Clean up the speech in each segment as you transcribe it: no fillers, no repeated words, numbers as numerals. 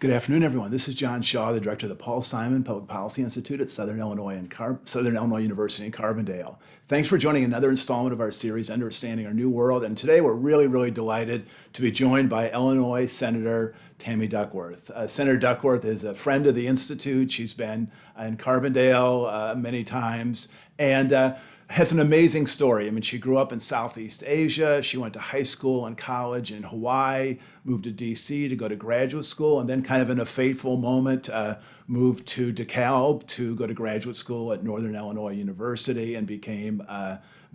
Good afternoon, everyone. This is John Shaw, the director of the Paul Simon Public Policy Institute at Southern Illinois University in Carbondale. Thanks for joining another installment of our series, Understanding Our New World. And today we're really delighted to be joined by Illinois Senator Tammy Duckworth. Senator Duckworth is a friend of the Institute. She's been in Carbondale many times and has an amazing story. I mean, she grew up in Southeast Asia. She went to high school and college in Hawaii, moved to DC to go to graduate school, and then kind of in a fateful moment, moved to DeKalb to go to graduate school at Northern Illinois University and became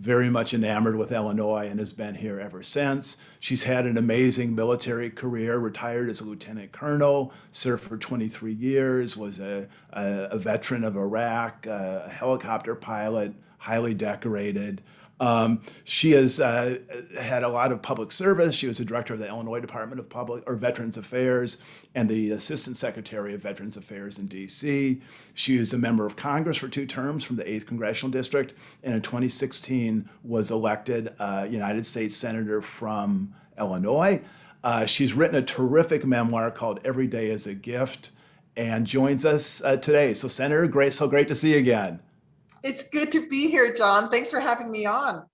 very much enamored with Illinois and has been here ever since. She's had an amazing military career, retired as a lieutenant colonel, served for 23 years, was a veteran of Iraq, a helicopter pilot, highly decorated. She has had a lot of public service. She was the director of the Illinois Department of Veterans Affairs and the Assistant Secretary of Veterans Affairs in DC. She was a member of Congress for 2 terms from the 8th Congressional District, and in 2016 was elected United States Senator from Illinois. She's written a terrific memoir called Every Day is a Gift and joins us today. So Senator, great to see you again. It's good to be here, John. Thanks for having me on.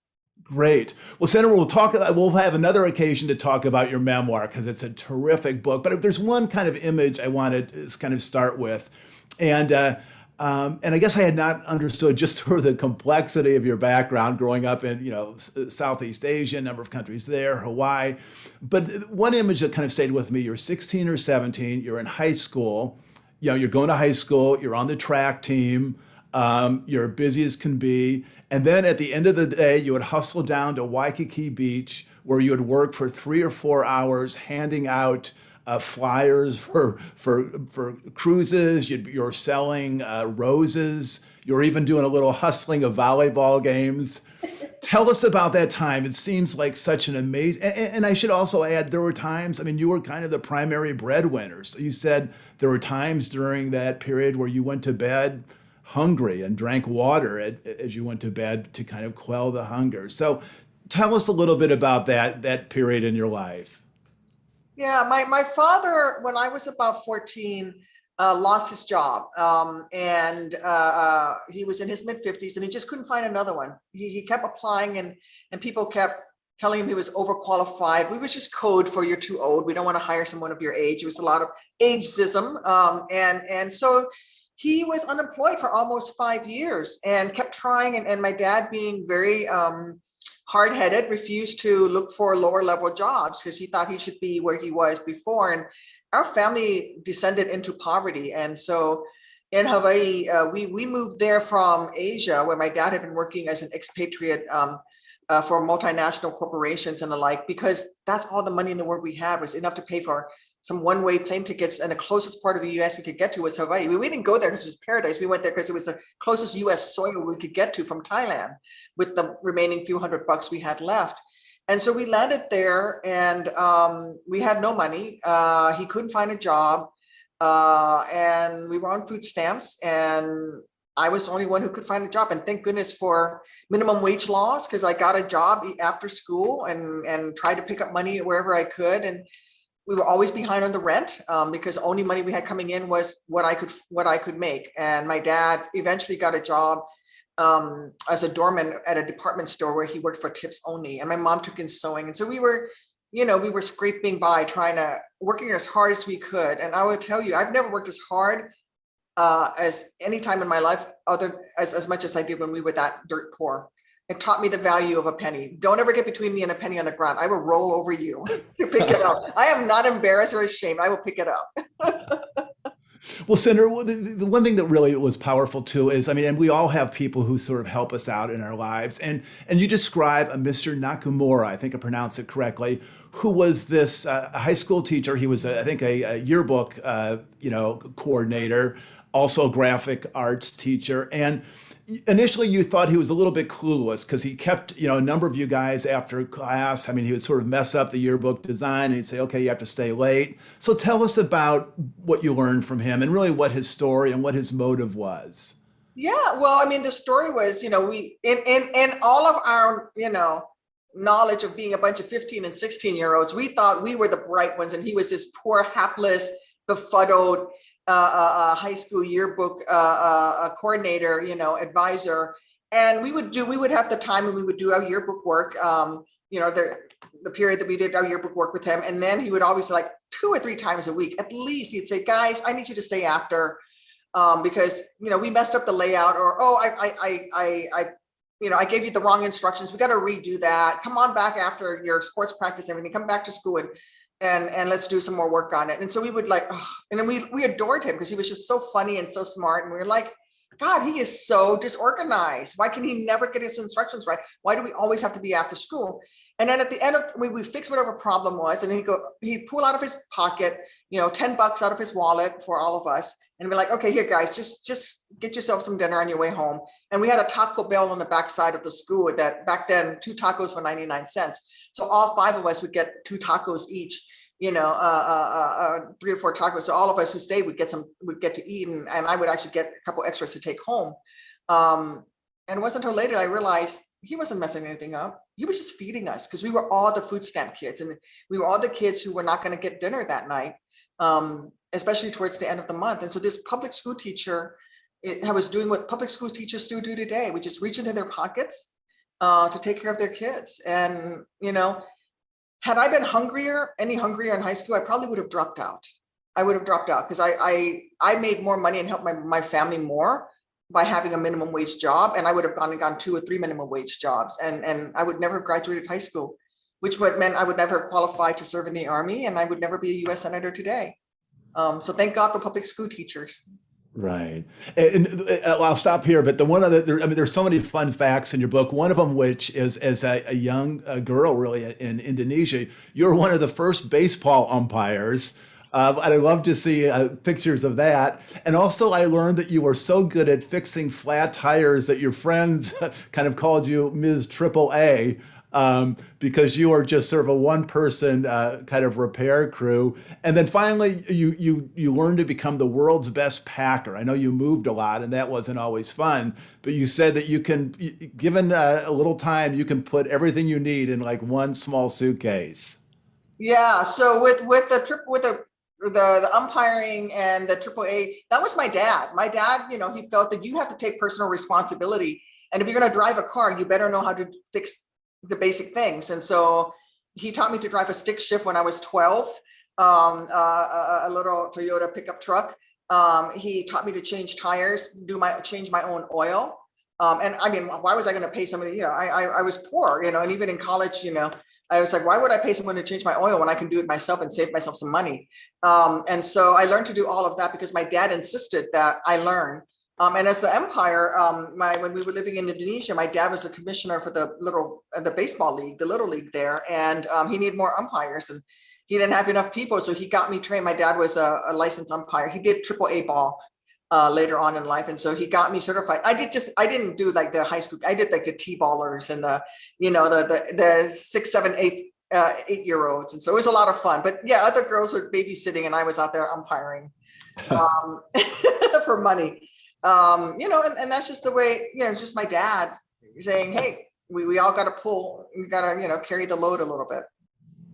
Great. Well, Senator, we'll have another occasion to talk about your memoir because it's a terrific book. But if there's one kind of image I wanted to kind of start with, and I guess I had not understood just sort of the complexity of your background growing up in Southeast Asia, a number of countries there, Hawaii. But one image that kind of stayed with me: you're 16 or 17, you're in high school, you're going to high school, you're on the track team. You're busy as can be. And then at the end of the day, you would hustle down to Waikiki Beach, where you would work for 3 or 4 hours handing out flyers for cruises. You're selling roses. You're even doing a little hustling of volleyball games. Tell us about that time. It seems like such an amazing, and I should also add, there were times, you were kind of the primary breadwinner. So you said there were times during that period where you went to bed hungry and drank water as you went to bed to kind of quell the hunger. So tell us a little bit about that period in your life. Yeah, my father, when I was about 14, lost his job. And he was in his mid-50s and he just couldn't find another one. He kept applying and people kept telling him he was overqualified. We was just code for "you're too old. We don't want to hire someone of your age." It was a lot of ageism. And so he was unemployed for almost 5 years and kept trying. And my dad, being very hard-headed, refused to look for lower level jobs because he thought he should be where he was before. And our family descended into poverty. And so in Hawaii, we moved there from Asia, where my dad had been working as an expatriate for multinational corporations and the like, because that's all the money in the world we had, was enough to pay for some one-way plane tickets, and the closest part of the US we could get to was Hawaii. We didn't go there because it was paradise. We went there because it was the closest US soil we could get to from Thailand with the remaining few $100 we had left. And so we landed there and we had no money. He couldn't find a job and we were on food stamps, and I was the only one who could find a job. And thank goodness for minimum wage laws, because I got a job after school and tried to pick up money wherever I could. And we were always behind on the rent because the only money we had coming in was what I could make. And my dad eventually got a job as a doorman at a department store where he worked for tips only. And my mom took in sewing. And so we were scraping by, working as hard as we could. And I would tell you, I've never worked as hard as any time in my life, as much as I did when we were that dirt poor. It taught me the value of a penny. Don't ever get between me and a penny on the ground. I will roll over you to pick it up. I am not embarrassed or ashamed. I will pick it up. Well, Senator, the one thing that really was powerful too is, and we all have people who sort of help us out in our lives. And you describe a Mr. Nakamura, I think I pronounced it correctly, who was this high school teacher. He was, I think, a yearbook, coordinator, also a graphic arts teacher. And initially you thought he was a little bit clueless because he kept, a number of you guys after class. He would sort of mess up the yearbook design and he'd say, okay, you have to stay late. So tell us about what you learned from him and really what his story and what his motive was. Yeah, well, the story was, we, in all of our, knowledge of being a bunch of 15 and 16-year-olds, we thought we were the bright ones and he was this poor, hapless, befuddled high school yearbook coordinator, advisor. And we would have the time and we would do our yearbook work, the period that we did our yearbook work with him. And then he would always, like 2 or 3 times a week, at least, he'd say, guys, I need you to stay after, because, we messed up the layout, or, oh, I gave you the wrong instructions. We got to redo that. Come on back after your sports practice, and everything. Come back to school and let's do some more work on it. And so we would and then we adored him because he was just so funny and so smart. And we were like, God, he is so disorganized. Why can he never get his instructions right? Why do we always have to be after school? And then at the end of, we fix whatever problem was, and he'd pull out of his pocket, $10 out of his wallet for all of us, and be like, okay, here guys, just get yourself some dinner on your way home. And we had a Taco Bell on the backside of the school that back then 2 tacos were 99 cents. So all 5 of us would get 2 tacos each, 3 or 4 tacos. So all of us who stayed would get to eat, and I would actually get a couple extras to take home. And it wasn't until later I realized he wasn't messing anything up. He was just feeding us, because we were all the food stamp kids, and we were all the kids who were not going to get dinner that night, especially towards the end of the month. And so this public school teacher, I was doing what public school teachers still do today. We just reach into their pockets to take care of their kids. And, had I been any hungrier in high school, I probably would have dropped out. I would have dropped out because I made more money and helped my family more by having a minimum wage job. And I would have gone 2 or 3 minimum wage jobs. And I would never have graduated high school, which would meant I would never have qualified to serve in the Army, and I would never be a US Senator today. So thank God for public school teachers. Right. And I'll stop here, but there's so many fun facts in your book. One of them, which is, as a young girl, really, in Indonesia, you're one of the first baseball umpires. And I love to see pictures of that. And also, I learned that you were so good at fixing flat tires that your friends kind of called you Ms. Triple A. Because you are just sort of a one-person kind of repair crew. And then finally, you learned to become the world's best packer. I know you moved a lot, and that wasn't always fun, but you said that you can, given a little time, you can put everything you need in like one small suitcase. Yeah. So with the umpiring and the AAA, that was my dad. My dad, he felt that you have to take personal responsibility, and if you're going to drive a car, you better know how to fix the basic things. And so he taught me to drive a stick shift when I was 12, a little Toyota pickup truck. He taught me to change tires, change my own oil. And I mean, why was I going to pay somebody? I was poor, and even in college, I was like, why would I pay someone to change my oil when I can do it myself and save myself some money? And so I learned to do all of that because my dad insisted that I learn. And as the umpire, when we were living in Indonesia, my dad was the commissioner for the baseball league, the little league there, and he needed more umpires, and he didn't have enough people, so he got me trained. My dad was a licensed umpire. He did AAA ball later on in life, and so he got me certified. I didn't do like the high school. I did like the T-ballers and the 6, 7, 8-year-olds, and so it was a lot of fun. But yeah, other girls were babysitting, and I was out there umpiring for money. And that's just the way, just my dad saying, hey, we all got to pull, we got to, carry the load a little bit.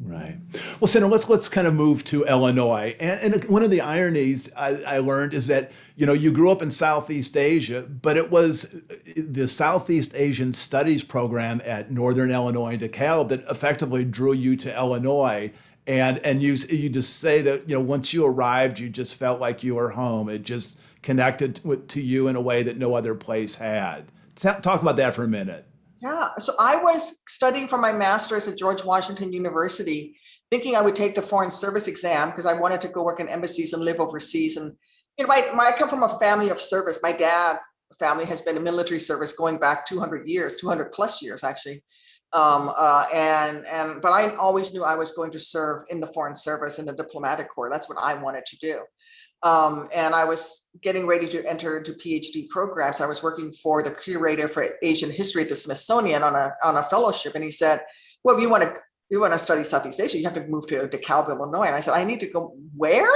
Right. Well, Senator, let's kind of move to Illinois. And one of the ironies I learned is that, you grew up in Southeast Asia, but it was the Southeast Asian Studies program at Northern Illinois and DeKalb that effectively drew you to Illinois. And you just say that, once you arrived, you just felt like you were home. It just connected to you in a way that no other place had. Talk about that for a minute. Yeah. So I was studying for my master's at George Washington University, thinking I would take the Foreign Service exam because I wanted to go work in embassies and live overseas. And I come from a family of service. My dad's family has been in military service going back 200 plus years, actually. But I always knew I was going to serve in the Foreign Service in the diplomatic corps. That's what I wanted to do. And I was getting ready to enter into PhD programs. I was working for the curator for Asian history at the Smithsonian on a fellowship. And he said, well, if you want to study Southeast Asia, you have to move to DeKalb, Illinois. And I said, I need to go where?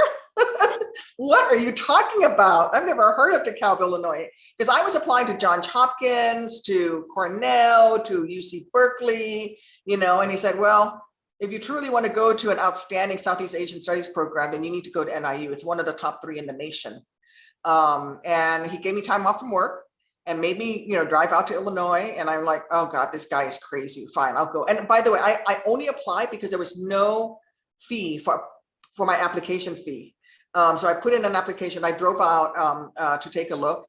What are you talking about? I've never heard of DeKalb, Illinois, because I was applying to Johns Hopkins, to Cornell, to UC Berkeley, and he said, well, if you truly want to go to an outstanding Southeast Asian Studies program, then you need to go to NIU. It's one of the top 3 in the nation. And he gave me time off from work and made me, drive out to Illinois. And I'm like, oh God, this guy is crazy. Fine, I'll go. And by the way, I only applied because there was no fee for my application fee. So I put in an application. I drove out to take a look,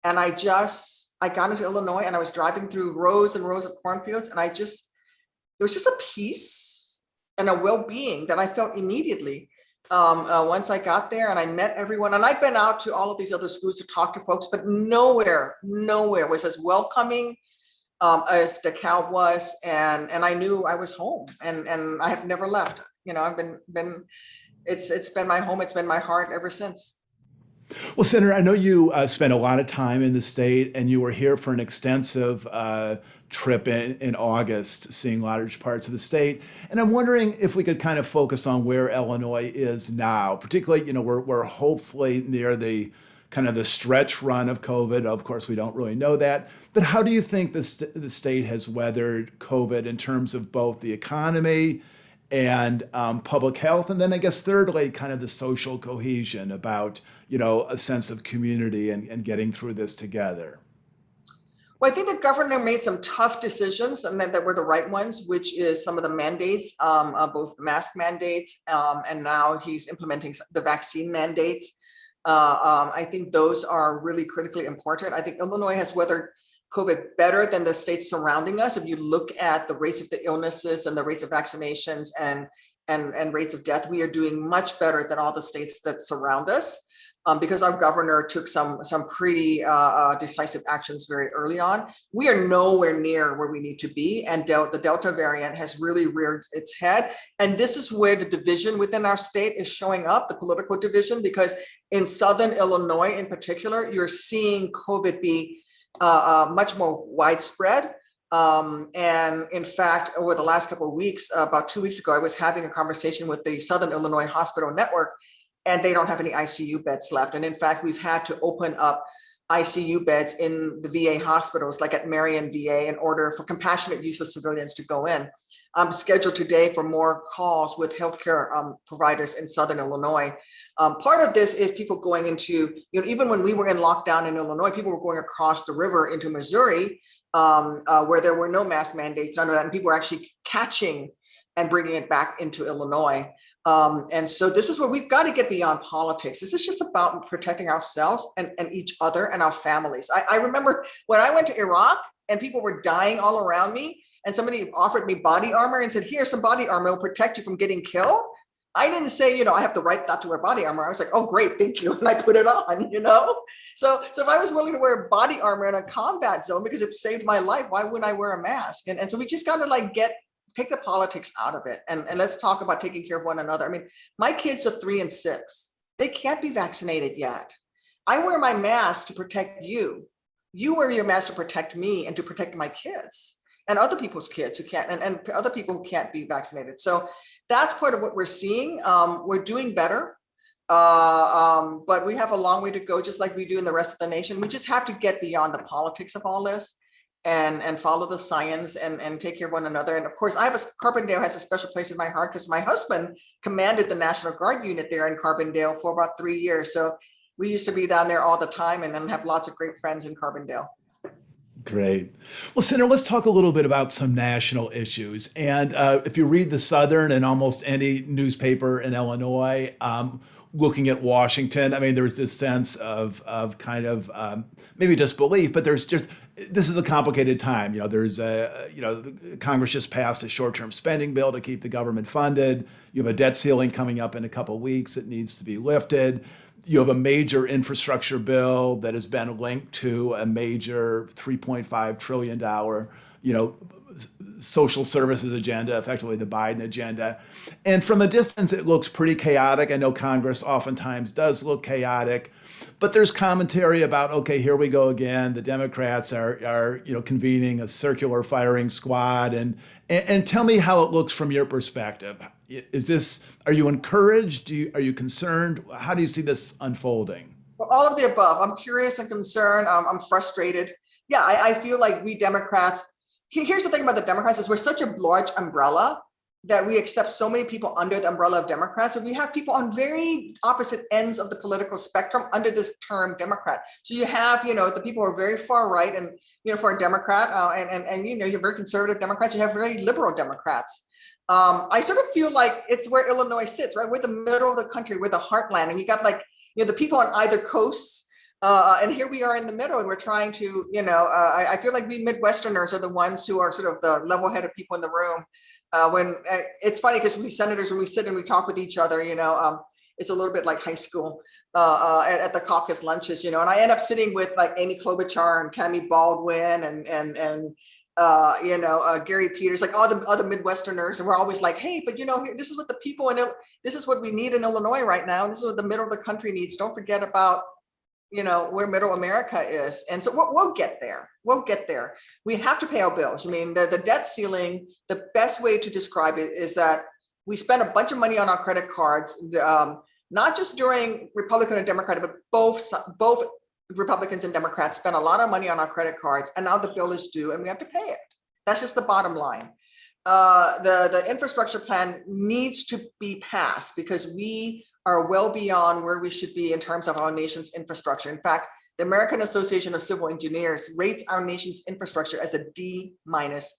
and I got into Illinois, and I was driving through rows and rows of cornfields, and there was just a peace and a well-being that I felt immediately once I got there, and I met everyone. And I'd been out to all of these other schools to talk to folks, but nowhere was as welcoming as DeKalb was, and I knew I was home, and I have never left. I've been it's been my home, it's been my heart ever since. Well, Senator, I know you spent a lot of time in the state, and you were here for an extensive trip in August, seeing large parts of the state. And I'm wondering if we could kind of focus on where Illinois is now, particularly, we're hopefully near the kind of the stretch run of COVID. Of course, we don't really know that. But how do you think the state has weathered COVID in terms of both the economy and public health? And then I guess thirdly, kind of the social cohesion about, a sense of community and getting through this together. Well, I think the governor made some tough decisions and that were the right ones, which is some of the mandates, both the mask mandates, and now he's implementing the vaccine mandates. I think those are really critically important. I think Illinois has weathered COVID better than the states surrounding us. If you look at the rates of the illnesses and the rates of vaccinations and rates of death, we are doing much better than all the states that surround us. Because our governor took some pretty decisive actions very early on. We are nowhere near where we need to be, and the Delta variant has really reared its head. And this is where the division within our state is showing up, the political division, because in Southern Illinois in particular, you're seeing COVID be much more widespread. And in fact, over the last couple of weeks, about 2 weeks ago, I was having a conversation with the Southern Illinois Hospital Network, and they don't have any ICU beds left. And in fact, we've had to open up ICU beds in the VA hospitals, like at Marion VA, in order for compassionate use of civilians to go in. I'm scheduled today for more calls with healthcare providers in Southern Illinois. Part of this is people going into, even when we were in lockdown in Illinois, people were going across the river into Missouri, where there were no mask mandates, none of that, and people were actually catching and bringing it back into Illinois. And so this is where we've got to get beyond politics. This is just about protecting ourselves and each other and our families. I remember when I went to Iraq and people were dying all around me, and somebody offered me body armor and said, here's some body armor, it'll protect you from getting killed. I didn't say, I have the right not to wear body armor. I was like, oh, great, thank you. And I put it on, So if I was willing to wear body armor in a combat zone because it saved my life, why wouldn't I wear a mask? And so we just got to take the politics out of it. And let's talk about taking care of one another. I mean, my kids are 3 and 6. They can't be vaccinated yet. I wear my mask to protect you. You wear your mask to protect me and to protect my kids and other people's kids who can't, and other people who can't be vaccinated. So that's part of what we're seeing. We're doing better, but we have a long way to go, just like we do in the rest of the nation. We just have to get beyond the politics of all this and follow the science and take care of one another. And of course, Carbondale has a special place in my heart because my husband commanded the National Guard unit there in Carbondale for about 3 years. So we used to be down there all the time and have lots of great friends in Carbondale. Great. Well, Senator, let's talk a little bit about some national issues. And if you read the Southern and almost any newspaper in Illinois, looking at Washington, I mean, there's this sense of kind of maybe disbelief, but this is a complicated time. Congress just passed a short-term spending bill to keep the government funded. You have a debt ceiling coming up in a couple of weeks that needs to be lifted. You have a major infrastructure bill that has been linked to a major $3.5 trillion, social services agenda, effectively the Biden agenda. And from a distance, it looks pretty chaotic. I know Congress oftentimes does look chaotic, but there's commentary about, okay, here we go again. The Democrats are convening a circular firing squad. And tell me how it looks from your perspective. Are you encouraged? Are you concerned? How do you see this unfolding? Well, all of the above. I'm curious and concerned. I'm frustrated. Yeah, I feel like we Democrats, here's the thing about the Democrats is we're such a large umbrella that we accept so many people under the umbrella of Democrats, and we have people on very opposite ends of the political spectrum under this term Democrat. So you have, the people who are very far right, and for a Democrat, and you have very conservative Democrats, you have very liberal Democrats. I sort of feel like it's where Illinois sits, right? We're the middle of the country, we're the heartland, and you got the people on either coast. And here we are in the middle, and we're trying to, I feel like we Midwesterners are the ones who are sort of the level-headed people in the room. When it's funny because we senators, when we sit and we talk with each other, it's a little bit like high school at the caucus lunches, and I end up sitting with like Amy Klobuchar and Tammy Baldwin and Gary Peters, like all the other Midwesterners, and we're always like, hey, but this is what the people this is what we need in Illinois right now. This is what the middle of the country needs. Don't forget about where middle America is. And so we'll get there. We'll get there. We have to pay our bills. I mean, the debt ceiling, the best way to describe it is that we spend a bunch of money on our credit cards, not just during Republican and Democratic, but both Republicans and Democrats spend a lot of money on our credit cards, and now the bill is due and we have to pay it. That's just the bottom line. The infrastructure plan needs to be passed because we are well beyond where we should be in terms of our nation's infrastructure. In fact, the American Association of Civil Engineers rates our nation's infrastructure as a D-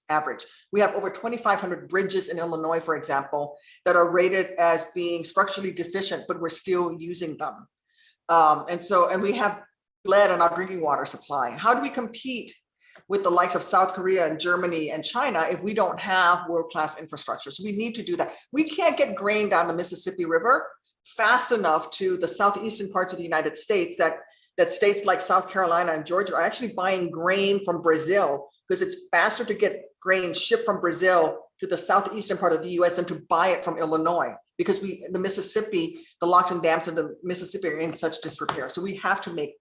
average. We have over 2,500 bridges in Illinois, for example, that are rated as being structurally deficient, but we're still using them. And we have lead in our drinking water supply. How do we compete with the likes of South Korea and Germany and China if we don't have world-class infrastructure? So we need to do that. We can't get grain down the Mississippi River fast enough to the southeastern parts of the United States that states like South Carolina and Georgia are actually buying grain from Brazil, because it's faster to get grain shipped from Brazil to the southeastern part of the US than to buy it from Illinois, because the Mississippi, the locks and dams of the Mississippi are in such disrepair. So we have to make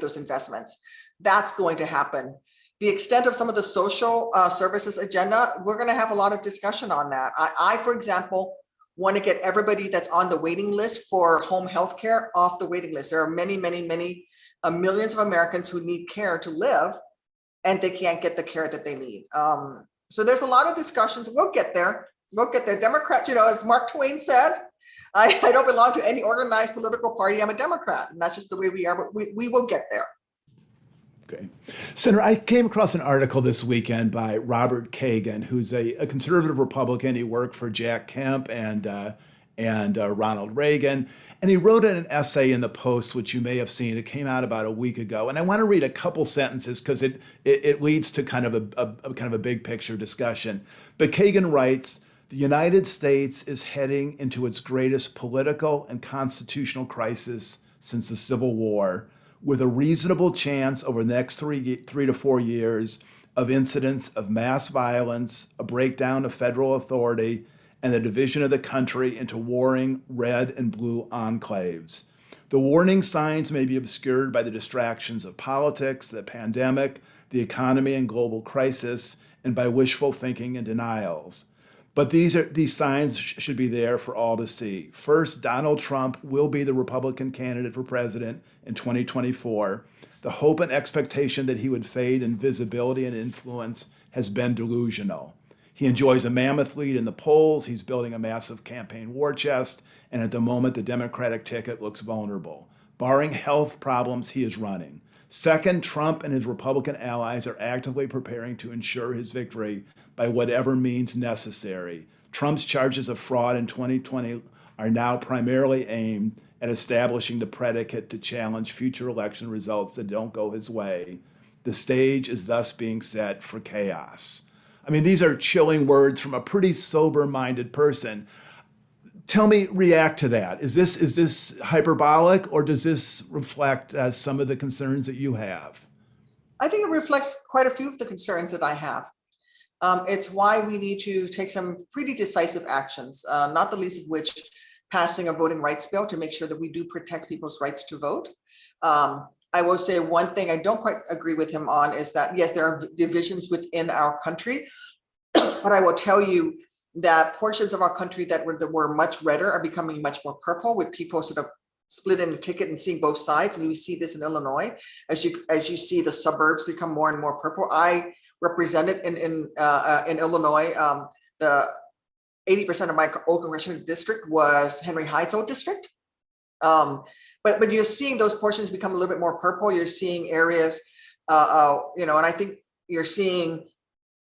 those investments. That's going to happen. The extent of some of the social services agenda, we're going to have a lot of discussion on that. I, for example, want to get everybody that's on the waiting list for home health care off the waiting list. There are many, many, many millions of Americans who need care to live, and they can't get the care that they need. So there's a lot of discussions. We'll get there. We'll get there. Democrats, as Mark Twain said, I don't belong to any organized political party. I'm a Democrat, and that's just the way we are, but we will get there. Okay. Senator, I came across an article this weekend by Robert Kagan, who's a conservative Republican. He worked for Jack Kemp and Ronald Reagan. And he wrote an essay in the Post, which you may have seen. It came out about a week ago. And I want to read a couple sentences because it leads to kind of a big picture discussion. But Kagan writes, the United States is heading into its greatest political and constitutional crisis since the Civil War, with a reasonable chance over the next 3 to 4 years of incidents of mass violence, a breakdown of federal authority, and the division of the country into warring red and blue enclaves. The warning signs may be obscured by the distractions of politics, the pandemic, the economy and global crisis, and by wishful thinking and denials. But these signs should be there for all to see. First, Donald Trump will be the Republican candidate for president in 2024. The hope and expectation that he would fade in visibility and influence has been delusional. He enjoys a mammoth lead in the polls. He's building a massive campaign war chest. And at the moment, the Democratic ticket looks vulnerable. Barring health problems, he is running. Second, Trump and his Republican allies are actively preparing to ensure his victory by whatever means necessary. Trump's charges of fraud in 2020 are now primarily aimed at establishing the predicate to challenge future election results that don't go his way. The stage is thus being set for chaos. I mean, these are chilling words from a pretty sober-minded person. Tell me, react to that. Is this hyperbolic, or does this reflect some of the concerns that you have? I think it reflects quite a few of the concerns that I have. It's why we need to take some pretty decisive actions, not the least of which passing a voting rights bill to make sure that we do protect people's rights to vote. I will say one thing I don't quite agree with him on is that, yes, there are divisions within our country, but I will tell you that portions of our country that were much redder are becoming much more purple, with people sort of split in the ticket and seeing both sides. And we see this in Illinois, as you see the suburbs become more and more purple. I represented in Illinois, the 80% of my old congressional district was Henry Hyde's old district. But you're seeing those portions become a little bit more purple. You're seeing areas, and I think you're seeing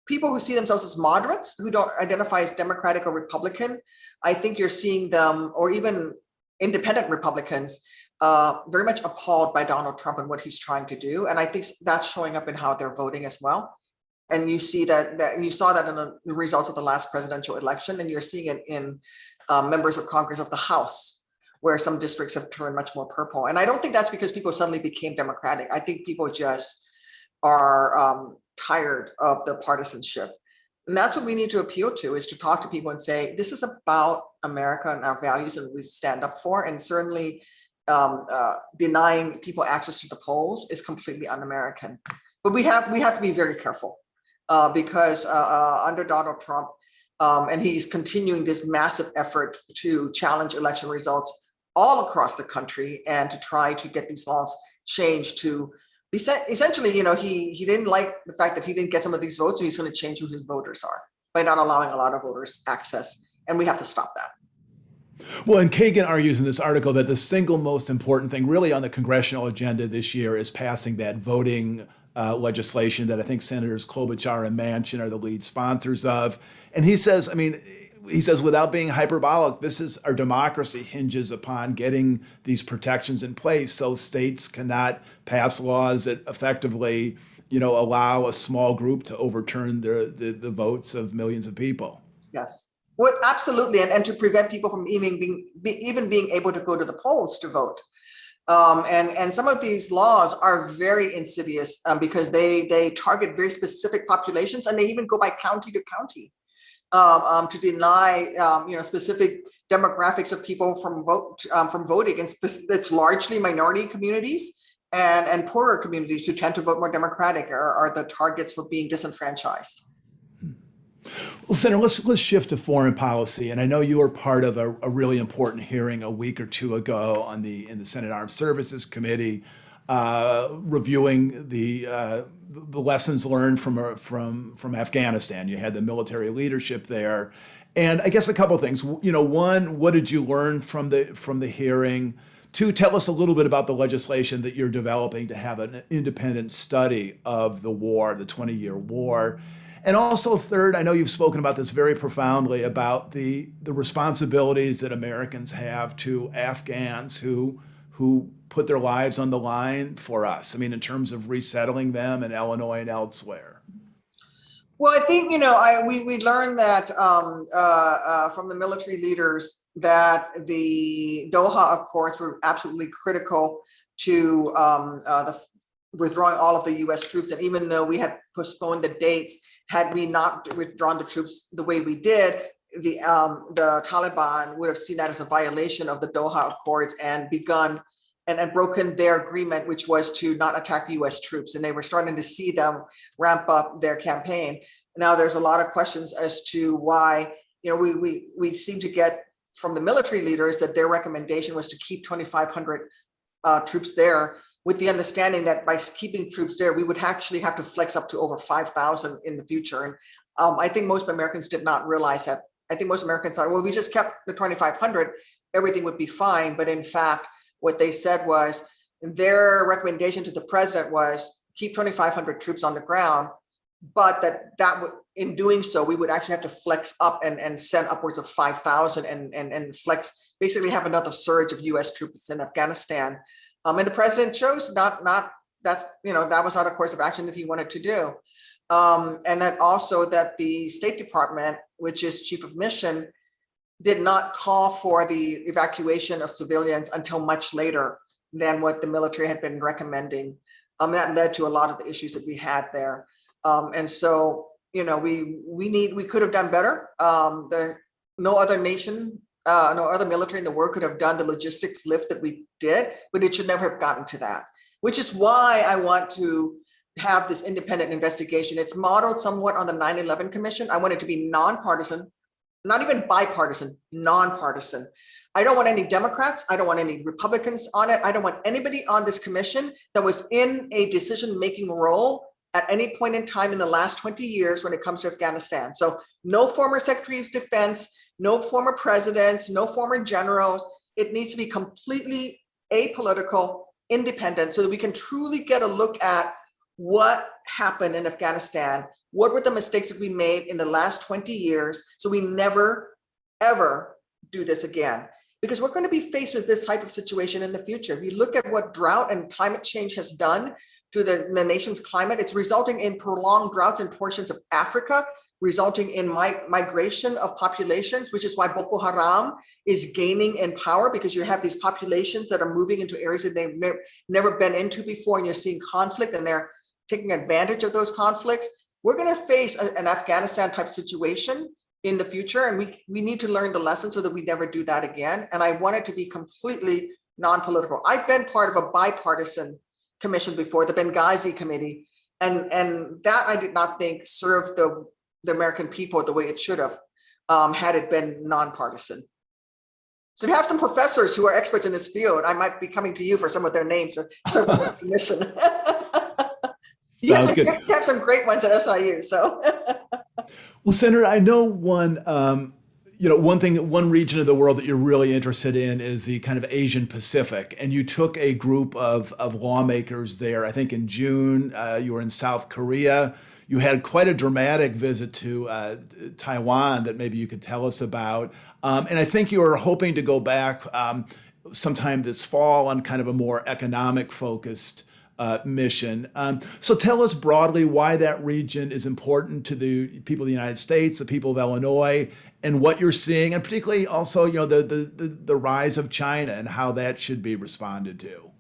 people who see themselves as moderates, who don't identify as Democratic or Republican. I think you're seeing them, or even independent Republicans, very much appalled by Donald Trump and what he's trying to do. And I think that's showing up in how they're voting as well. And you see that you saw that in the results of the last presidential election, and you're seeing it in members of Congress of the House, where some districts have turned much more purple. And I don't think that's because people suddenly became Democratic. I think people just are tired of the partisanship. And that's what we need to appeal to, is to talk to people and say, this is about America and our values that we stand up for. And certainly denying people access to the polls is completely un-American. But we have to be very careful because under Donald Trump, and he's continuing this massive effort to challenge election results all across the country and to try to get these laws changed to essentially, he didn't like the fact that he didn't get some of these votes, so he's going to change who his voters are by not allowing a lot of voters access. And we have to stop that. Well, and Kagan argues in this article that the single most important thing really on the congressional agenda this year is passing that voting legislation that I think Senators Klobuchar and Manchin are the lead sponsors of. And he says, without being hyperbolic, this is our democracy hinges upon getting these protections in place so states cannot pass laws that effectively, allow a small group to overturn the votes of millions of people. Yes. Well, absolutely. And to prevent people from even being able to go to the polls to vote. And some of these laws are very insidious because they target very specific populations, and they even go by county to county to deny specific demographics of people from voting. And it's largely minority communities and poorer communities who tend to vote more Democratic are the targets for being disenfranchised. Well, Senator, let's shift to foreign policy. And I know you were part of a really important hearing a week or two ago in the Senate Armed Services Committee, reviewing the lessons learned from Afghanistan. You had the military leadership there, and I guess a couple of things. One, what did you learn from the hearing? Two, tell us a little bit about the legislation that you're developing to have an independent study of the war, the 20-year war. And also, third, I know you've spoken about this very profoundly, about the responsibilities that Americans have to Afghans who put their lives on the line for us. In terms of resettling them in Illinois and elsewhere. Well, I think, we learned that from the military leaders that the Doha Accords were absolutely critical to the withdrawing all of the U.S. troops. And even though we had postponed the dates, had we not withdrawn the troops the way we did, the Taliban would have seen that as a violation of the Doha Accords and begun and broken their agreement, which was to not attack U.S. troops. And they were starting to see them ramp up their campaign. Now there's a lot of questions as to why, we seem to get from the military leaders that their recommendation was to keep 2,500 troops there, with the understanding that by keeping troops there, we would actually have to flex up to over 5,000 in the future. And I think most Americans did not realize that. I think most Americans thought, well, we just kept the 2,500, everything would be fine. But in fact, what they said was their recommendation to the president was keep 2,500 troops on the ground, but that would, in doing so, we would actually have to flex up and send upwards of 5,000 and flex, basically have another surge of U.S. troops in Afghanistan. And the president chose that was not a course of action that he wanted to do. And that also that the State Department, which is chief of mission, did not call for the evacuation of civilians until much later than what the military had been recommending. That led to a lot of the issues that we had there. And so, we could have done better. No other nation, no other military in the world could have done the logistics lift that we did, but it should never have gotten to that, which is why I want to have this independent investigation. It's modeled somewhat on the 9/11 Commission. I want it to be nonpartisan, not even bipartisan, nonpartisan. I don't want any Democrats. I don't want any Republicans on it. I don't want anybody on this commission that was in a decision-making role at any point in time in the last 20 years when it comes to Afghanistan. So no former Secretary of Defense, no former presidents, no former generals. It needs to be completely apolitical, independent, so that we can truly get a look at what happened in Afghanistan. What were the mistakes that we made in the last 20 years? So we never, ever do this again. Because we're going to be faced with this type of situation in the future. If you look at what drought and climate change has done to the nation's climate, it's resulting in prolonged droughts in portions of Africa, resulting in migration of populations, which is why Boko Haram is gaining in power, because you have these populations that are moving into areas that they've never been into before, and you're seeing conflict, and they're taking advantage of those conflicts. We're going to face an Afghanistan type situation in the future, and we need to learn the lesson so that we never do that again. And I want it to be completely non-political. I've been part of a bipartisan commission before, the Benghazi Committee, and that I did not think served the American people the way it should have, had it been nonpartisan. So to have some professors who are experts in this field, I might be coming to you for some of their names or serve on this commission. Sounds good. You have some great ones at SIU. So, Well, Senator, I know one region of the world that you're really interested in is the kind of Asian Pacific, and you took a group of lawmakers there. I think in June, you were in South Korea. You had quite a dramatic visit to Taiwan that maybe you could tell us about. And I think you were hoping to go back sometime this fall on kind of a more economic focused mission. So tell us broadly why that region is important to the people of the United States, the people of Illinois, and what you're seeing, and particularly also, the rise of China and how that should be responded to.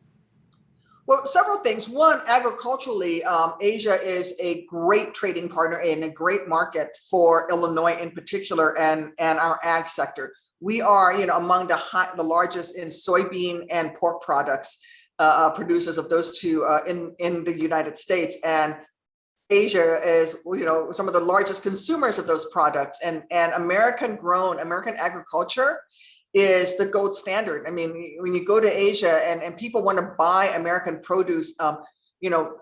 Well, several things. One, agriculturally, Asia is a great trading partner and a great market for Illinois in particular, and our ag sector. We are, among the largest in soybean and pork products. Producers of those two in the United States, and Asia is some of the largest consumers of those products, and American agriculture is the gold standard. I mean, when you go to Asia and people want to buy American produce,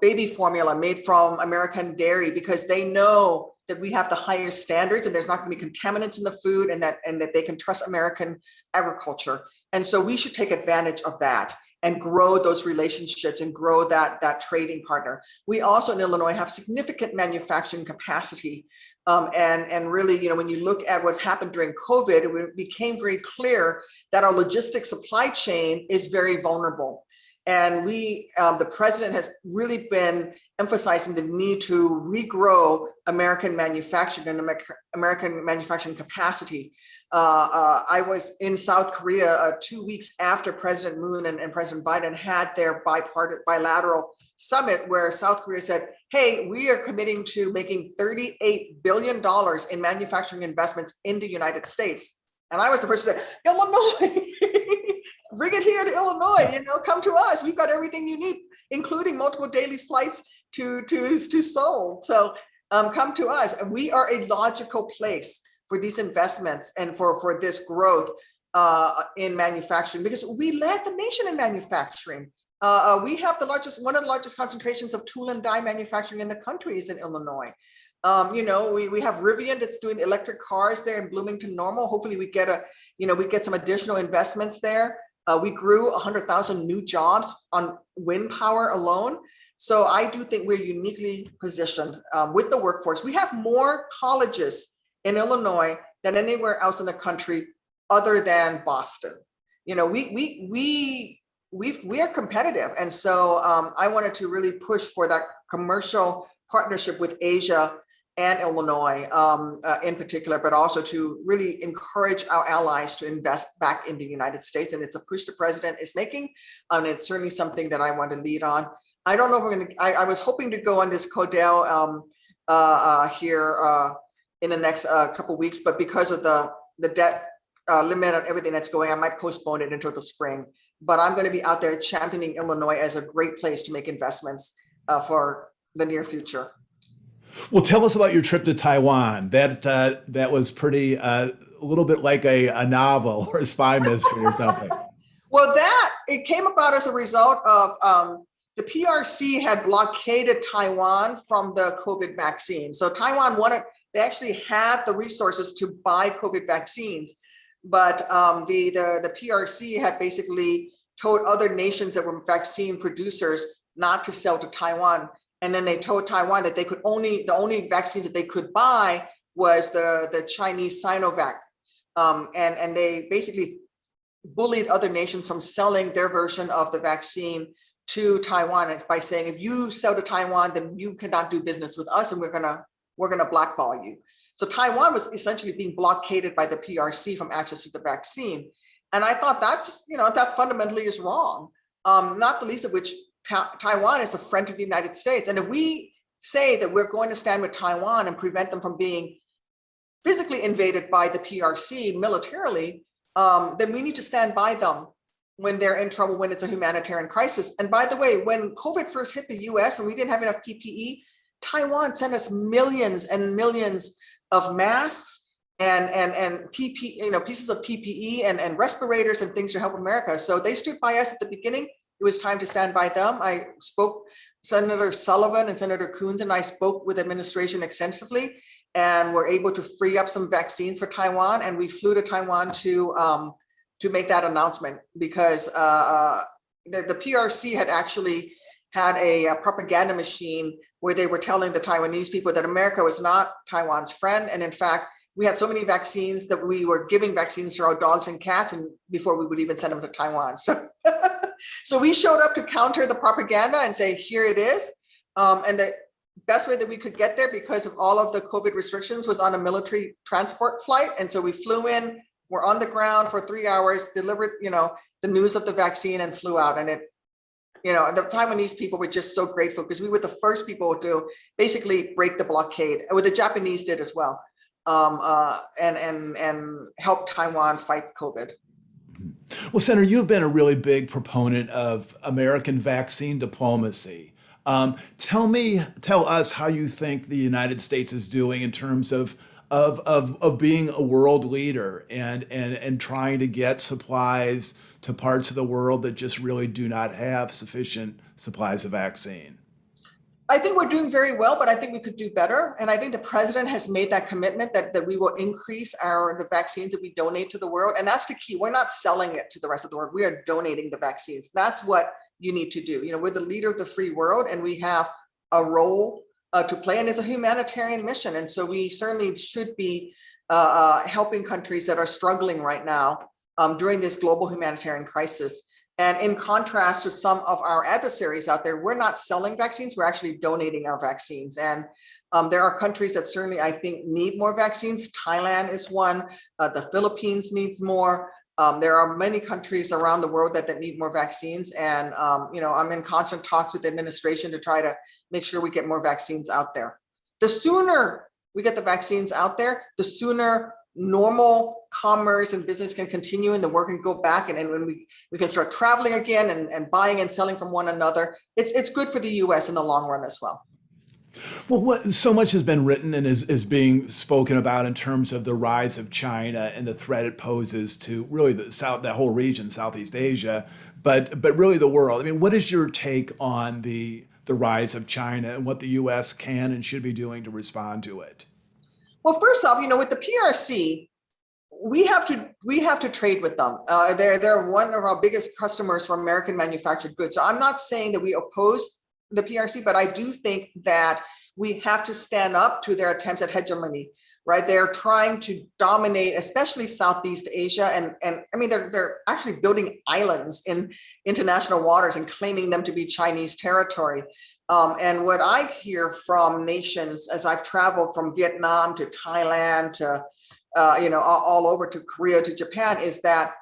baby formula made from American dairy, because they know that we have the highest standards and there's not going to be contaminants in the food, and that they can trust American agriculture. And so we should take advantage of that and grow those relationships and grow that trading partner. We also in Illinois have significant manufacturing capacity. And really, when you look at what's happened during COVID, it became very clear that our logistics supply chain is very vulnerable. And the president has really been emphasizing the need to regrow American manufacturing and American manufacturing capacity. I was in South Korea 2 weeks after President Moon and President Biden had their bilateral summit, where South Korea said, hey, we are committing to making $38 billion in manufacturing investments in the United States. And I was the first to say, Illinois, bring it here to Illinois, come to us. We've got everything you need, including multiple daily flights to Seoul. So come to us. And we are a logical place for these investments and for this growth in manufacturing, because we led the nation in manufacturing. We have one of the largest concentrations of tool and die manufacturing in the country is in Illinois. We have Rivian that's doing electric cars there in Bloomington Normal. Hopefully we get some additional investments there. We grew 100,000 new jobs on wind power alone. So I do think we're uniquely positioned with the workforce. We have more colleges in Illinois than anywhere else in the country other than Boston. We are competitive. And so I wanted to really push for that commercial partnership with Asia and Illinois in particular, but also to really encourage our allies to invest back in the United States. And it's a push the president is making. And it's certainly something that I want to lead on. I don't know if I was hoping to go on this Cordell here in the next couple of weeks, but because of the debt limit on everything that's going, I might postpone it until the spring. But I'm going to be out there championing Illinois as a great place to make investments for the near future. Well, tell us about your trip to Taiwan. That was pretty a little bit like a novel or a spy mystery or something. Well, it came about as a result of the PRC had blockaded Taiwan from the COVID vaccine. So Taiwan they actually had the resources to buy COVID vaccines, but the PRC had basically told other nations that were vaccine producers not to sell to Taiwan. And then they told Taiwan that the only vaccines that they could buy was the Chinese Sinovac. And they basically bullied other nations from selling their version of the vaccine to Taiwan by saying, if you sell to Taiwan, then you cannot do business with us and we're gonna blackball you. So Taiwan was essentially being blockaded by the PRC from access to the vaccine. And I thought that fundamentally is wrong, not the least of which Taiwan is a friend of the United States. And if we say that we're going to stand with Taiwan and prevent them from being physically invaded by the PRC militarily, then we need to stand by them when they're in trouble, when it's a humanitarian crisis. And by the way, when COVID first hit the US and we didn't have enough PPE, Taiwan sent us millions and millions of masks and PPE, pieces of PPE and respirators and things to help America. So they stood by us at the beginning. It was time to stand by them. I spoke, Senator Sullivan and Senator Coons and I spoke with administration extensively and were able to free up some vaccines for Taiwan. And we flew to Taiwan to make that announcement because the PRC had actually had a propaganda machine where they were telling the Taiwanese people that America was not Taiwan's friend. And in fact, we had so many vaccines that we were giving vaccines to our dogs and cats and before we would even send them to Taiwan. So, so we showed up to counter the propaganda and say, here it is. And the best way that we could get there because of all of the COVID restrictions was on a military transport flight. And so we flew in, we're on the ground for 3 hours, delivered, the news of the vaccine and flew out. And the Taiwanese people were just so grateful because we were the first people to basically break the blockade, what the Japanese did as well, and help Taiwan fight COVID. Well, Senator, you've been a really big proponent of American vaccine diplomacy. Tell us how you think the United States is doing in terms of being a world leader and trying to get supplies to parts of the world that just really do not have sufficient supplies of vaccine. I think we're doing very well, but I think we could do better. And I think the president has made that commitment that we will increase the vaccines that we donate to the world. And that's the key. We're not selling it to the rest of the world. We are donating the vaccines. That's what you need to do. We're the leader of the free world and we have a role to play, and it's a humanitarian mission. And so we certainly should be helping countries that are struggling right now during this global humanitarian crisis. And in contrast to some of our adversaries out there, we're not selling vaccines, we're actually donating our vaccines. And there are countries that certainly I think need more vaccines. Thailand is one, the Philippines needs more. There are many countries around the world that need more vaccines. And I'm in constant talks with the administration to try to make sure we get more vaccines out there. The sooner we get the vaccines out there, the sooner normal commerce and business can continue and the work can go back and when we can start traveling again and buying and selling from one another. It's good for the US in the long run as well. Well, so much has been written and is being spoken about in terms of the rise of China and the threat it poses to really that whole region, Southeast Asia, but really the world. I mean, what is your take on the rise of China and what the U.S. can and should be doing to respond to it? Well, first off, with the PRC, we have to trade with them. They're one of our biggest customers for American manufactured goods. So I'm not saying that we oppose the PRC, but I do think that we have to stand up to their attempts at hegemony, right? They're trying to dominate, especially Southeast Asia. And I mean, they're actually building islands in international waters and claiming them to be Chinese territory. And what I hear from nations as I've traveled from Vietnam to Thailand to, all over to Korea to Japan is that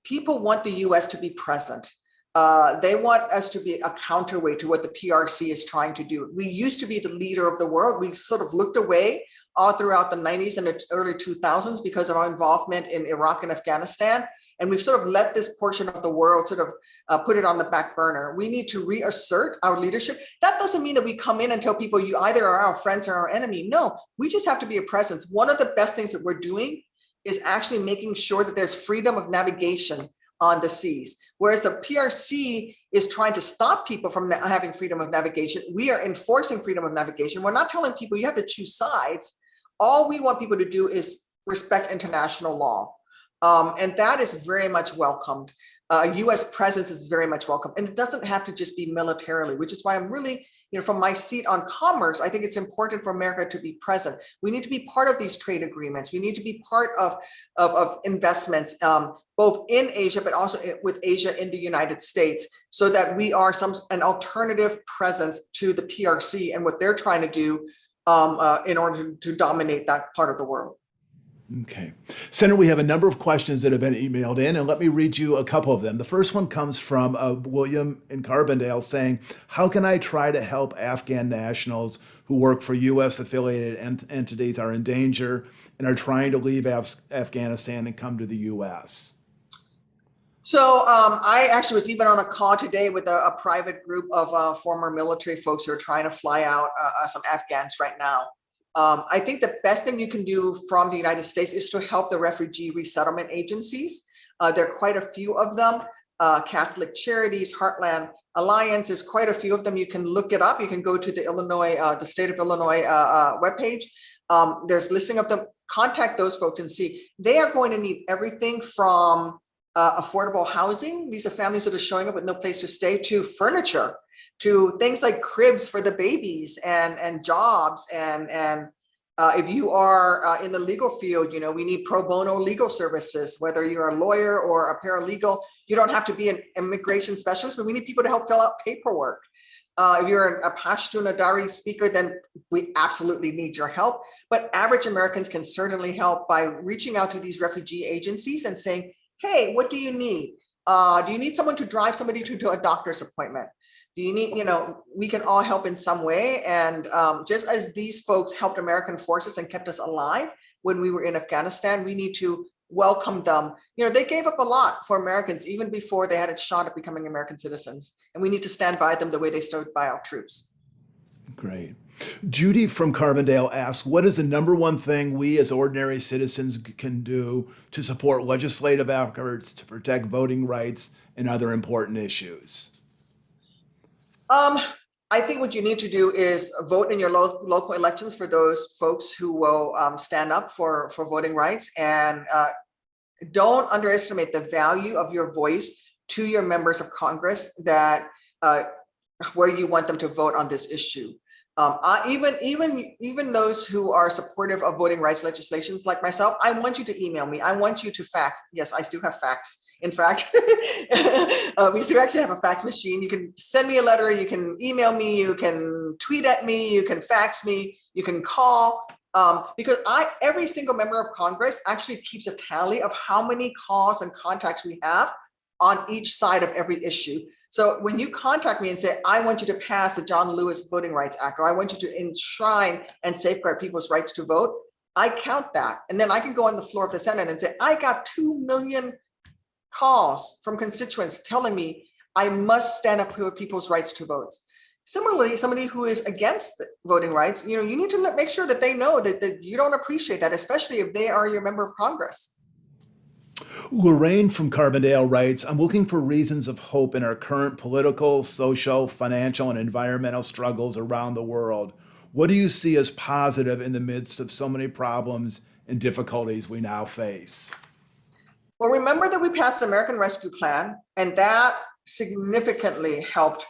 people want the US to be present. They want us to be a counterweight to what the PRC is trying to do. We used to be the leader of the world. We sort of looked away all throughout the 90s and the early 2000s because of our involvement in Iraq and Afghanistan. And we've sort of let this portion of the world sort of put it on the back burner. We need to reassert our leadership. That doesn't mean that we come in and tell people you either are our friends or our enemy. No, we just have to be a presence. One of the best things that we're doing is actually making sure that there's freedom of navigation on the seas. Whereas the PRC is trying to stop people from having freedom of navigation. We are enforcing freedom of navigation. We're not telling people you have to choose sides. All we want people to do is respect international law. And that is very much welcomed. US presence is very much welcome. And it doesn't have to just be militarily, which is why I'm really, from my seat on commerce, I think it's important for America to be present. We need to be part of these trade agreements. We need to be part of investments, both in Asia, but also with Asia in the United States, so that we are an alternative presence to the PRC and what they're trying to do in order to dominate that part of the world. Okay. Senator, we have a number of questions that have been emailed in, and let me read you a couple of them. The first one comes from William in Carbondale saying, how can I try to help Afghan nationals who work for U.S. affiliated entities are in danger and are trying to leave Afghanistan and come to the U.S.? So I actually was even on a call today with a private group of former military folks who are trying to fly out some Afghans right now. I think the best thing you can do from the United States is to help the refugee resettlement agencies. There are quite a few of them, Catholic Charities, Heartland Alliance, there's quite a few of them. You can look it up. You can go to the the state of Illinois webpage. There's a listing of them. Contact those folks and see. They are going to need everything from affordable housing. These are families that are showing up with no place to stay, to furniture, to things like cribs for the babies and jobs. And if you are in the legal field, we need pro bono legal services, whether you're a lawyer or a paralegal. You don't have to be an immigration specialist, but we need people to help fill out paperwork. If you're a Pashtun or Dari speaker, then we absolutely need your help. But average Americans can certainly help by reaching out to these refugee agencies and saying, hey, what do you need? Do you need someone to drive somebody to a doctor's appointment? Do you need, we can all help in some way. And just as these folks helped American forces and kept us alive when we were in Afghanistan, we need to welcome them. They gave up a lot for Americans even before they had a shot at becoming American citizens. And we need to stand by them the way they stood by our troops. Great. Judy from Carbondale asks, what is the number one thing we as ordinary citizens can do to support legislative efforts to protect voting rights and other important issues? I think what you need to do is vote in your local elections for those folks who will stand up for voting rights, and don't underestimate the value of your voice to your members of Congress that where you want them to vote on this issue. Even those who are supportive of voting rights legislations like myself, I want you to email me. I want you to fax. Yes, I still have fax. In fact, we do actually have a fax machine. You can send me a letter, you can email me, you can tweet at me, you can fax me, you can call, because every single member of Congress actually keeps a tally of how many calls and contacts we have on each side of every issue. So when you contact me and say, I want you to pass the John Lewis Voting Rights Act, or I want you to enshrine and safeguard people's rights to vote, I count that. And then I can go on the floor of the Senate and say, I got 2 million calls from constituents telling me I must stand up for people's rights to vote. Similarly, somebody who is against voting rights, you need to make sure that they know that you don't appreciate that, especially if they are your member of Congress. Lorraine from Carbondale writes, I'm looking for reasons of hope in our current political, social, financial, and environmental struggles around the world. What do you see as positive in the midst of so many problems and difficulties we now face? Well, remember that we passed the American Rescue Plan, and that significantly helped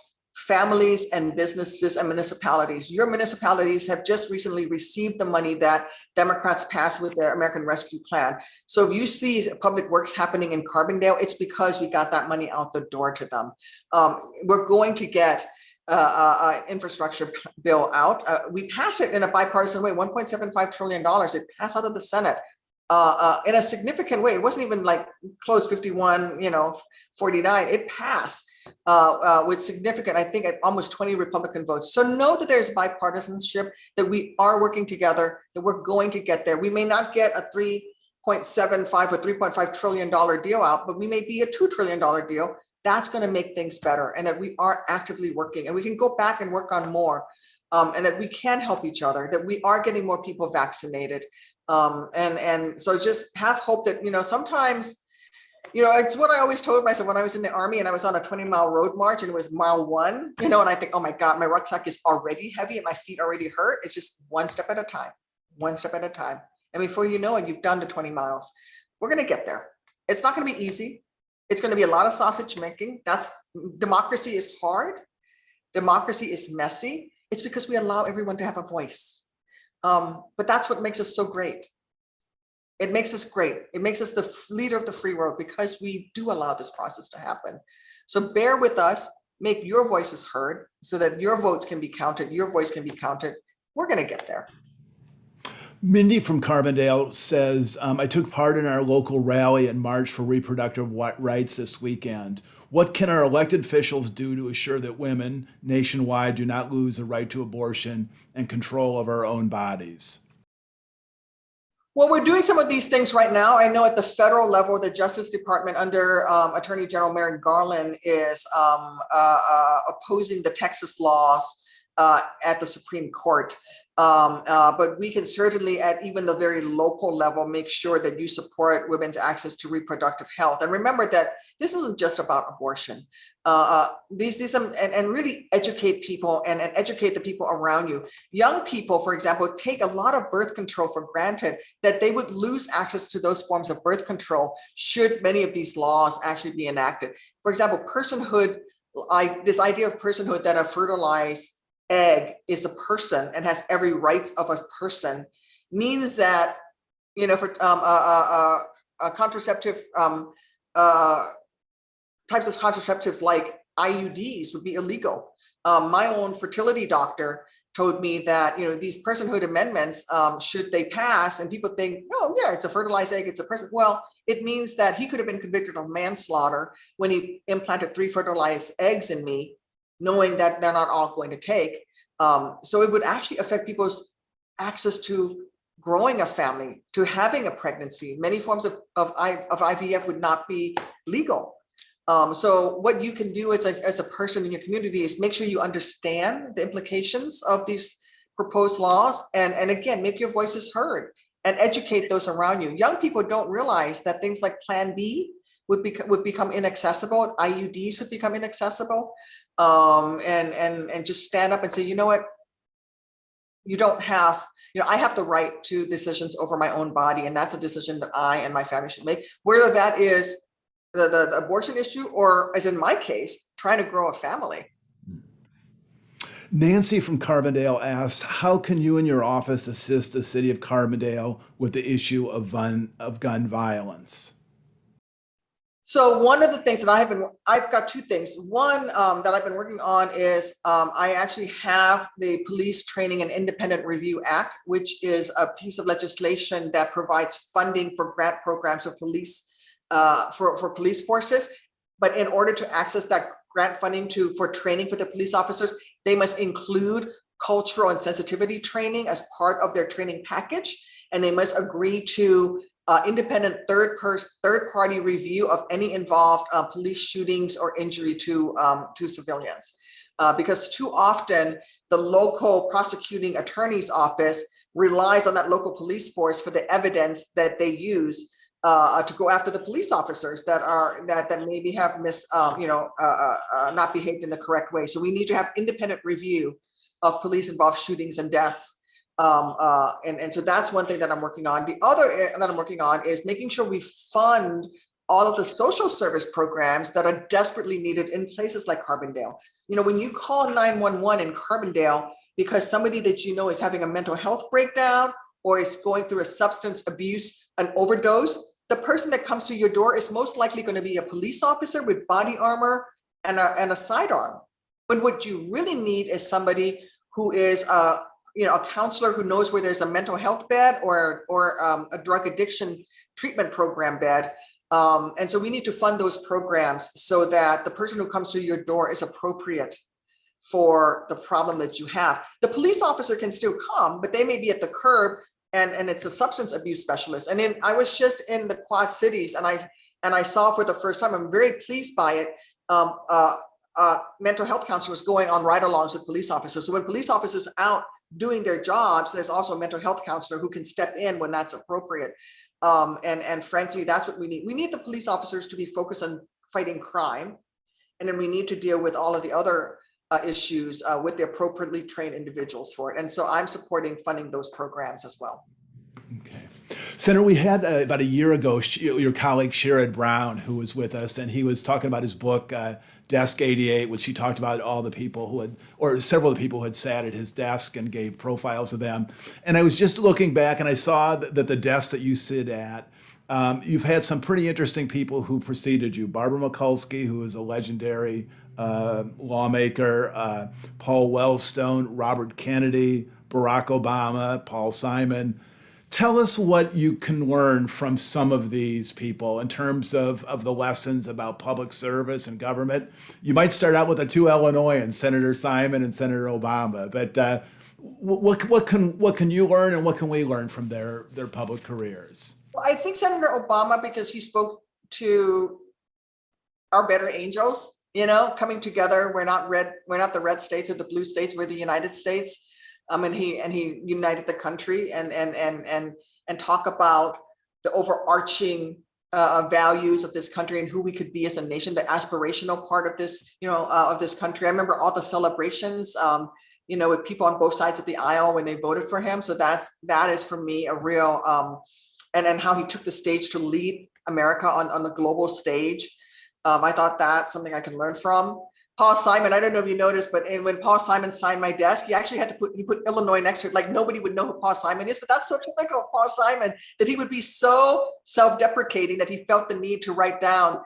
families and businesses and municipalities. Your municipalities have just recently received the money that Democrats passed with the American Rescue Plan. So if you see public works happening in Carbondale, it's because we got that money out the door to them. We're going to get infrastructure bill out. We passed it in a bipartisan way, $1.75 trillion. It passed out of the Senate in a significant way. It wasn't even like close 51, 49. It passed with significant, I think, almost 20 Republican votes. So know that there's bipartisanship, that we are working together, that we're going to get there. We may not get a $3.75 or $3.5 trillion deal out, but we may be a $2 trillion deal. That's going to make things better, and that we are actively working, and we can go back and work on more, and that we can help each other, that we are getting more people vaccinated. And so just have hope that, sometimes It's what I always told myself when I was in the Army and I was on a 20-mile road march and it was mile 1, and I think, oh my God, my rucksack is already heavy and my feet already hurt. It's just one step at a time, one step at a time. And before you know it, you've done the 20 miles. We're going to get there. It's not going to be easy. It's going to be a lot of sausage making. Democracy is hard. Democracy is messy. It's because we allow everyone to have a voice. But that's what makes us so great. It makes us great. It makes us the leader of the free world because we do allow this process to happen. So bear with us, make your voices heard so that your votes can be counted, your voice can be counted. We're going to get there. Mindy from Carbondale says, I took part in our local rally and march for reproductive rights this weekend. What can our elected officials do to assure that women nationwide do not lose the right to abortion and control of our own bodies? Well, we're doing some of these things right now. I know at the federal level, the Justice Department under Attorney General Merrick Garland is opposing the Texas laws at the Supreme Court. But we can certainly at even the very local level make sure that you support women's access to reproductive health. And remember that this isn't just about abortion. And really educate people and educate the people around you. Young people, for example, take a lot of birth control for granted, that they would lose access to those forms of birth control should many of these laws actually be enacted. For example, personhood, this idea of personhood, that a fertilized egg is a person and has every right of a person, means that, for contraceptive types of contraceptives like IUDs would be illegal. My own fertility doctor told me that, these personhood amendments, should they pass, and people think, oh yeah, it's a fertilized egg, it's a person. Well, it means that he could have been convicted of manslaughter when he implanted 3 fertilized eggs in me, knowing that they're not all going to take. So it would actually affect people's access to growing a family, to having a pregnancy. Many forms of IVF would not be legal. So what you can do as a person in your community is make sure you understand the implications of these proposed laws, and again, make your voices heard and educate those around you. Young people don't realize that things like Plan B would become inaccessible, IUDs would become inaccessible, and just stand up and say, you know what, you don't have, I have the right to decisions over my own body, and that's a decision that I and my family should make, whether that is the abortion issue, or as in my case, trying to grow a family. Nancy from Carbondale asks, how can you and your office assist the city of Carbondale with the issue of gun violence? So one of the things that I've got 2 things. One that I've been working on is I actually have the Police Training and Independent Review Act, which is a piece of legislation that provides funding for grant programs of police, for police forces. But in order to access that grant funding for training for the police officers, they must include cultural and sensitivity training as part of their training package. And they must agree to independent third-party review of any involved police shootings or injury to civilians. Because too often, the local prosecuting attorney's office relies on that local police force for the evidence that they use to go after the police officers that maybe have not behaved in the correct way. So we need to have independent review of police involved shootings and deaths. And so that's one thing that I'm working on. The other that I'm working on is making sure we fund all of the social service programs that are desperately needed in places like Carbondale. When you call 911 in Carbondale because somebody that is having a mental health breakdown or is going through a substance abuse, an overdose, the person that comes to your door is most likely going to be a police officer with body armor and a sidearm. But what you really need is somebody who is a counselor who knows where there's a mental health bed or a drug addiction treatment program bed. And so we need to fund those programs so that the person who comes to your door is appropriate for the problem that you have. The police officer can still come, but they may be at the curb, and it's a substance abuse specialist. And then I was just in the Quad Cities, and I saw for the first time, I'm very pleased by it, mental health counselors going on ride-alongs with police officers. So when police officers are out doing their jobs, there's also a mental health counselor who can step in when that's appropriate. And frankly, that's what we need. We need the police officers to be focused on fighting crime. And then we need to deal with all of the other issues with the appropriately trained individuals for it. And so I'm supporting funding those programs as well. Okay. Senator, we had about a year ago, your colleague Sherrod Brown, who was with us, and he was talking about his book, Desk 88, which he talked about all the people who had, or several of the people who had sat at his desk and gave profiles of them. And I was just looking back and I saw that the desk that you sit at, you've had some pretty interesting people who preceded you. Barbara Mikulski, who is a legendary lawmaker, Paul Wellstone, Robert Kennedy, Barack Obama, Paul Simon. Tell us what you can learn from some of these people in terms of the lessons about public service and government. You might start out with the two Illinoisans, Senator Simon and Senator Obama, but what can you learn and what can we learn from their public careers? Well, I think Senator Obama, because he spoke to our better angels, coming together. We're not the red states or the blue states, we're the United States. And he united the country and talk about the overarching values of this country and who we could be as a nation, the aspirational part of this, of this country. I remember all the celebrations, with people on both sides of the aisle when they voted for him. So that is for me a real, and how he took the stage to lead America on the global stage. I thought that's something I can learn from. Paul Simon, I don't know if you noticed, but when Paul Simon signed my desk, he actually had to put Illinois next to it. Like nobody would know who Paul Simon is, but that's so typical of Paul Simon, that he would be so self-deprecating that he felt the need to write down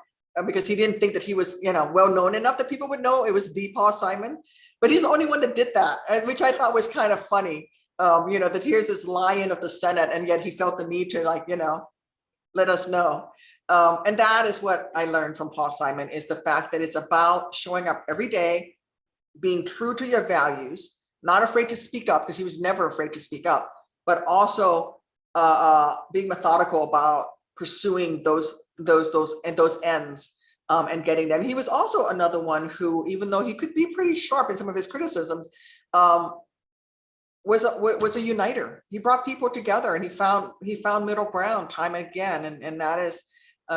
because he didn't think that he was, well known enough that people would know it was the Paul Simon. But he's the only one that did that, which I thought was kind of funny. That here's this lion of the Senate, and yet he felt the need to let us know. And that is what I learned from Paul Simon, is the fact that it's about showing up every day, being true to your values, not afraid to speak up, because he was never afraid to speak up, but also being methodical about pursuing those ends and getting them. He was also another one who, even though he could be pretty sharp in some of his criticisms, was a uniter. He brought people together, and he found middle ground time and again, and that is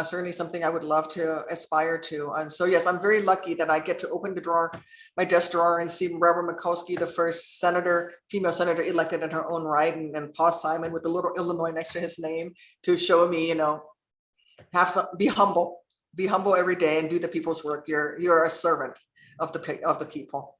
certainly something I would love to aspire to. And so, yes, I'm very lucky that I get to open my desk drawer and see Barbara Mikulski, the first female senator elected in her own right, and Paul Simon with the little Illinois next to his name, to show me, be humble every day and do the people's work. You're a servant of the people.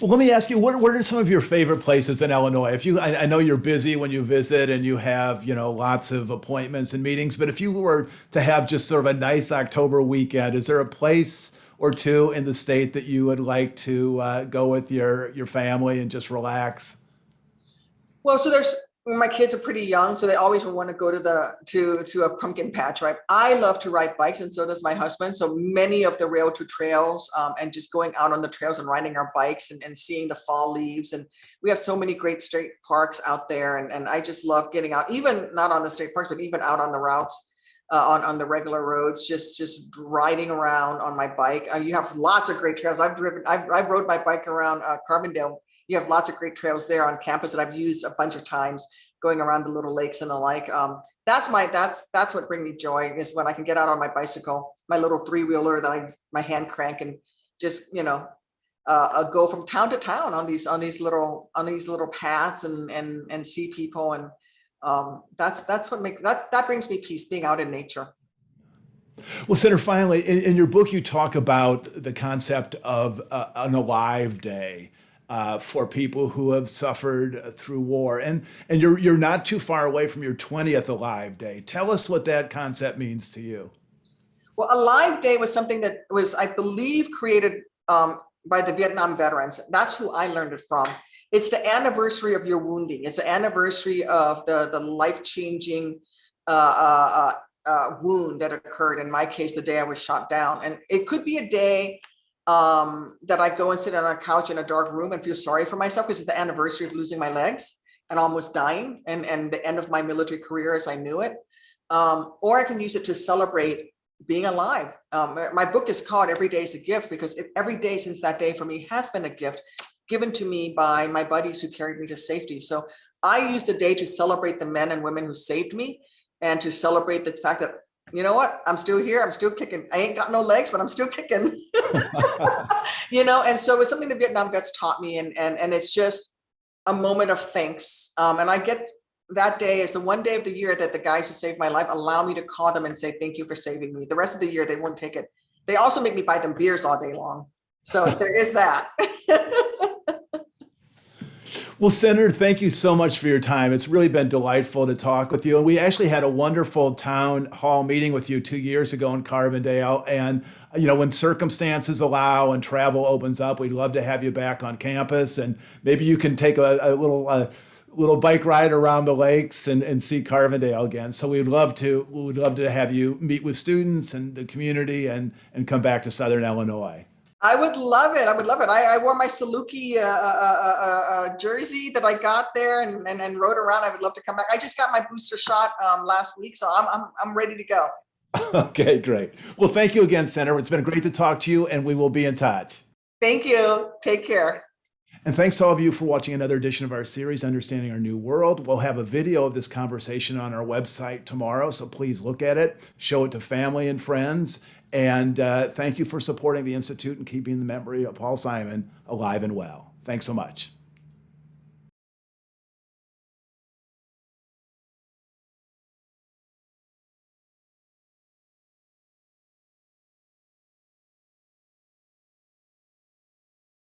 Well, let me ask you, what are some of your favorite places in Illinois? I know you're busy when you visit and you have, lots of appointments and meetings, but if you were to have just sort of a nice October weekend, is there a place or two in the state that you would like to go with your family and just relax? Well, so my kids are pretty young, so they always will want to go to a pumpkin patch, right? I love to ride bikes, and so does my husband. So many of the Rail to Trails and just going out on the trails and riding our bikes and seeing the fall leaves. And we have so many great state parks out there. And I just love getting out, even not on the state parks, but even out on the routes, on the regular roads, just riding around on my bike. You have lots of great trails. I've rode my bike around Carbondale. You have lots of great trails there on campus that I've used a bunch of times, going around the little lakes and the like. That's what brings me joy, is when I can get out on my bicycle, my little three-wheeler that my hand crank, and just go from town to town on these little paths and see people, and that's what that brings me peace, being out in nature. Well, Senator, finally, in your book, you talk about the concept of an Alive Day. For people who have suffered through war. And you're not too far away from your 20th Alive Day. Tell us what that concept means to you. Well, Alive Day was something that was, I believe, created by the Vietnam veterans. That's who I learned it from. It's the anniversary of your wounding. It's the anniversary of the life-changing wound that occurred. In my case, the day I was shot down. And it could be a day that I go and sit on a couch in a dark room and feel sorry for myself, because it's the anniversary of losing my legs and almost dying, and the end of my military career as I knew it. Or I can use it to celebrate being alive. My book is called Every Day is a Gift, because every day since that day for me has been a gift. given to me by my buddies who carried me to safety. So I use the day to celebrate the men and women who saved me and to celebrate the fact that, you know what, I'm still here, I'm still kicking. I ain't got no legs, but I'm still kicking. And so it's something the Vietnam vets taught me, and it's just a moment of thanks. And I get that day is the one day of the year that the guys who saved my life allow me to call them and say, thank you for saving me. The rest of the year, they won't take it. They also make me buy them beers all day long. So there is that. Well, Senator, thank you so much for your time. It's really been delightful to talk with you. And we actually had a wonderful town hall meeting with you 2 years ago in Carbondale. And, when circumstances allow and travel opens up, we'd love to have you back on campus. And maybe you can take a little bike ride around the lakes and see Carbondale again. So we would love to have you meet with students and the community and come back to Southern Illinois. I would love it. I would love it. I wore my Saluki jersey that I got there and rode around. I would love to come back. I just got my booster shot last week, so I'm ready to go. Okay, great. Well, thank you again, Senator. It's been great to talk to you, and we will be in touch. Thank you. Take care. And thanks to all of you for watching another edition of our series, Understanding Our New World. We'll have a video of this conversation on our website tomorrow, so please look at it, show it to family and friends, and thank you for supporting the Institute and keeping the memory of Paul Simon alive and well. Thanks so much.